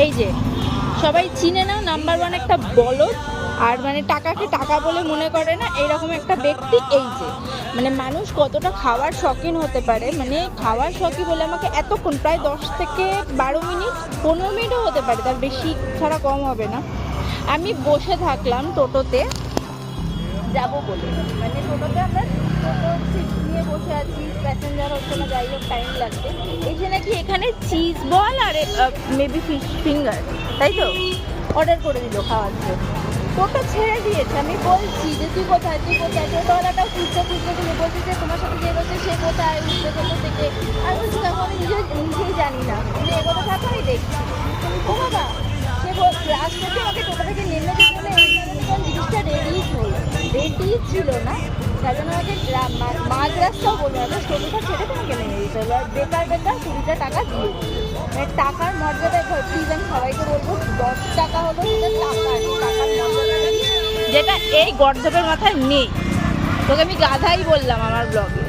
এই যে সবাই চিনে না, নাম্বার ওয়ান একটা বলদ, আর মানে টাকাকে টাকা বলে মনে করে না, এইরকম একটা ব্যক্তি। এই যে মানে মানুষ কতটা খাওয়ার শৌখিন হতে পারে, মানে খাওয়ার শৌখিন বলে আমাকে এতক্ষণ প্রায় 10 থেকে 12 মিনিট, 15 মিনিটও হতে পারে, তার বেশি ছাড়া কম হবে না। আমি বসে থাকলাম টোটোতে যাব বলে, মানে টোটোতে আমরা টোটো সিট নিয়ে বসে আছি, প্যাসেঞ্জার হচ্ছে না, যাই হোক টাইম লাগবে। এসে নাকি এখানে চিজ বল আর মেবি ফিশ ফিঙ্গার, তাই তো অর্ডার করে দিল খাওয়ার জন্য। টোটো ছেড়ে দিয়েছে, আমি বলছি যে তুই কোথায়, তুই কোথায়, টোটোওয়ালাটাও খুঁজতে খুঁজতে তুমি বলছি যে তোমার সাথে যে বলছে সে কোথায়, উঠতে কোথা থেকে। আমি বলছি দেখো আমি নিজেই জানি না, তুমি এগোতে থাকো আমি দেখছি। ও বাবা, সে লাস্ট থেকে আমাকে টোটো থেকে নেমে যেতে জিনিসটা রেডি ছিল না, তার জন্য আমাকে মাঝ রাস্তাও বলবো না, টোটোটা ছেড়ে তোমাকে নেমে দিতে হলো। আর বেকার 20টা টাকা দিয়ে, মানে টাকার মর্যাদায় প্লিজ আমি সবাইকে বলবো, 10 টাকা হলো সেটা টাকা, টাকার মর্যাদাটা যেটা এই গর্ধবের মাথায় নেই। তোকে আমি গাধাই বললাম আমার ব্লগে।